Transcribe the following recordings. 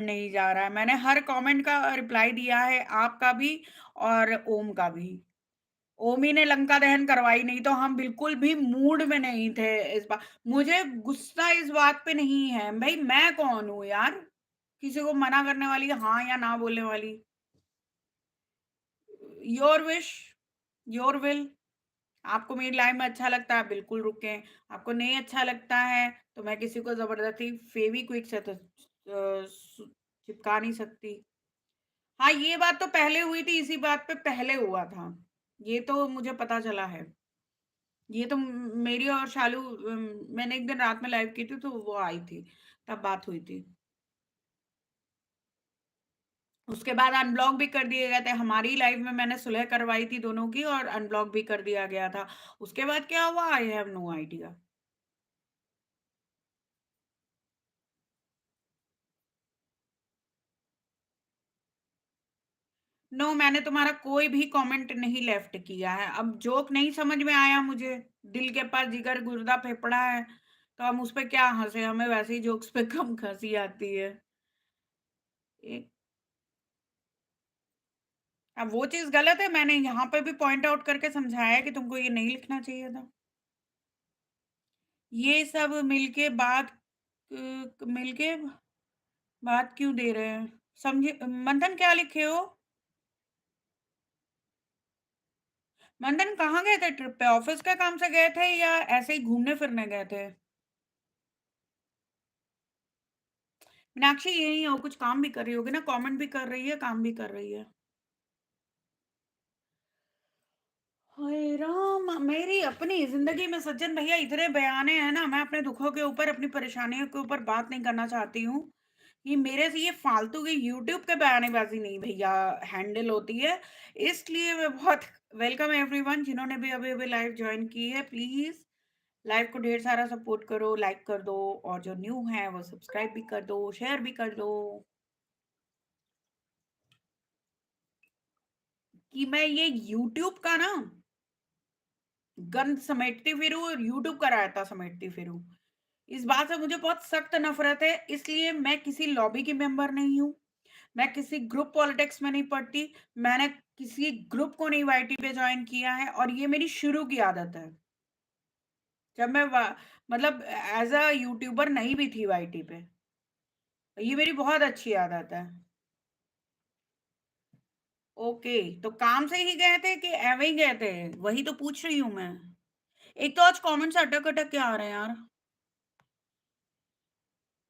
नहीं जा रहा है। मैंने हर कमेंट का रिप्लाई दिया है, आपका भी और ओम का भी। ओम ही ने लंका दहन करवाई, नहीं तो हम बिल्कुल भी मूड में नहीं थे इस बार। मुझे गुस्सा इस बात पे नहीं है, भई मैं कौन हूँ यार? किसी को मना करने वाली, हाँ या ना बोलने वाली। Your wish, your will. आपको मेरी लाइफ में अच्छा लगता है, बिल्कुल रुकें। आपको नहीं अच्छा लगता है, तो मैं किसी को ज़बरदस्ती फेविक्विक से तो चिपका नहीं सकती। हाँ, ये बात तो पहले हुई थी, इसी बात पे पहले हुआ था। ये तो मुझे पता चला है। ये तो मेरी और शालू मैंने एक दिन रात में लाइव की थी, तो वो आई थी, तब बात हुई थी। उसके बाद अनब्लॉक भी कर दिए गए थे। हमारी लाइफ में मैंने सुलह करवाई थी दोनों की, और अनब्लॉक भी कर दिया गया था। उसके बाद क्या हुआ, I have no idea. No, मैंने तुम्हारा कोई भी कमेंट नहीं लेफ्ट किया है। अब जोक नहीं समझ में आया मुझे, दिल के पास जिगर गुर्दा फेफड़ा है, तो हम उस पे क्या हंसे, हमें वैसे ही जोक्स पे कम हंसी आती है। एक, अब वो चीज गलत है, मैंने यहाँ पे भी पॉइंट आउट करके समझाया कि तुमको ये नहीं लिखना चाहिए था। ये सब मिलके मिलके बात क्यों दे रहे हैं, समझे मंथन? क्या लिखे हो मंथन? कहाँ गए थे ट्रिप पे? ऑफिस के काम से गए थे या ऐसे ही घूमने फिरने गए थे? मीनाक्षी यही हो, कुछ काम भी कर रही होगी ना, कमेंट भी कर रही है, काम भी कर रही है। हाय राम, मेरी अपनी जिंदगी में सज्जन भैया इतने बयाने हैं ना, मैं अपने दुखों के ऊपर, अपनी परेशानियों के ऊपर बात नहीं करना चाहती हूँ। ये मेरे से ये फालतू की यूट्यूब के बयानेबाजी नहीं भैया हैंडल होती है। इसलिए मैं बहुत वेलकम एवरीवन जिन्होंने भी अभी अभी लाइव ज्वाइन की है, प्लीज लाइव को ढेर सारा सपोर्ट करो, लाइक कर दो, और जो न्यू है वो सब्सक्राइब भी कर दो, शेयर भी कर दो। कि मैं ये यूट्यूब का ना गंद समेटती फिरूं और यूट्यूब का रायता समेटती फिरूं, इस बात से मुझे बहुत सख्त नफरत है। इसलिए मैं किसी लॉबी की मेंबर नहीं हूँ, मैं किसी ग्रुप पॉलिटिक्स में नहीं पढ़ती, मैंने किसी ग्रुप को नहीं वाईटी पे ज्वाइन किया है, और ये मेरी शुरू की आदत है। जब मैं मतलब एज अ यूट्यूबर नहीं भी थी वाईटी पे, ये मेरी बहुत अच्छी आदत है। ओके, तो काम से ही गए थे कि एवे ही गए थे, वही तो पूछ रही हूँ मैं। एक तो आज कमेंट्स अटक अटक के आ रहे हैं यार।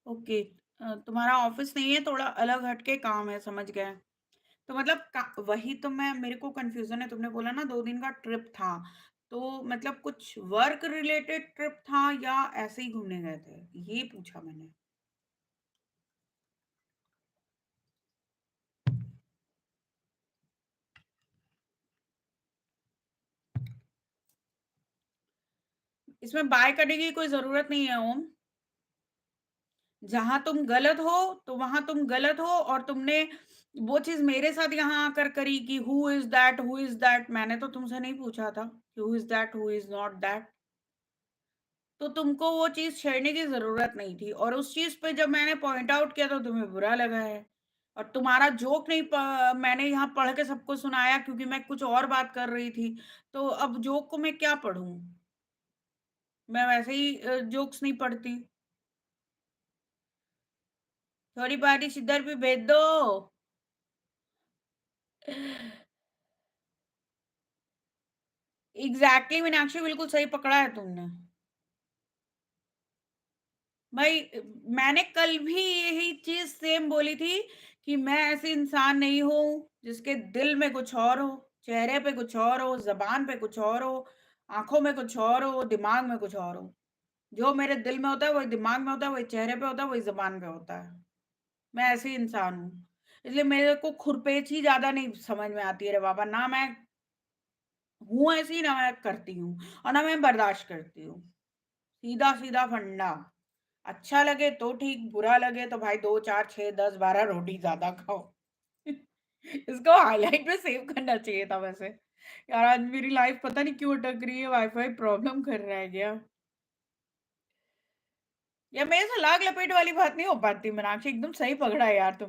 ओके, तुम्हारा ऑफिस नहीं है, थोड़ा अलग हटके काम है, समझ गए। तो मतलब वही तो मैं, मेरे को कंफ्यूजन है। तुमने बोला ना 2 दिन का ट्रिप था, तो मतलब कुछ वर्क रिलेटेड ट्रिप था या ऐसे ही घूमने गए थे, ये पूछा मैंने। इसमें बाय करने की कोई जरूरत नहीं है ओम। जहां तुम गलत हो, तो वहां तुम गलत हो, और तुमने वो चीज मेरे साथ यहाँ आकर करी कि who is that, who is that. मैंने तो तुमसे नहीं पूछा था कि who is that, who is not that. तो तुमको वो चीज छेड़ने की जरूरत नहीं थी, और उस चीज पे जब मैंने पॉइंट आउट किया तो तुम्हें बुरा लगा है। और तुम्हारा जोक नहीं मैंने यहाँ पढ़ के सबको सुनाया, क्योंकि मैं कुछ और बात कर रही थी। तो अब जोक को मैं क्या पढ़ूं? मैं वैसे ही जोक्स नहीं पढ़ती। थोड़ी बारिश इधर भी भेज दो। एग्जैक्टली मीनाक्षी, बिल्कुल सही पकड़ा है तुमने। भाई, मैंने कल भी यही चीज सेम बोली थी कि मैं ऐसी इंसान नहीं हूं जिसके दिल में कुछ और हो, चेहरे पे कुछ और हो, जबान पे कुछ और हो, आंखों में कुछ और हो, दिमाग में कुछ और हो। जो मेरे दिल में होता है वही दिमाग में होता है, वही चेहरे पे होता है, वही जबान पे होता है। मैं ऐसी इंसान हूँ। इसलिए मेरे को खुरपेची ज्यादा नहीं समझ में आती है रे बाबा। ना मैं हूँ ऐसी, ना मैं करती हूँ, और ना मैं बर्दाश्त करती हूँ। सीधा सीधा फंडा। अच्छा लगे तो ठीक, बुरा लगे तो भाई 2 4 6 10 12 रोटी ज्यादा खाओ। इसको हाईलाइट में सेव करना चाहिए था वैसे। यार आज मेरी लाइफ पता नहीं क्यों अटक रही है, वाईफाई प्रॉब्लम कर रहा है क्या? या मेरे से लाग-लपेट वाली बात नहीं हो पाती मीनाक्षी, एकदम सही पकड़ा है यार तुम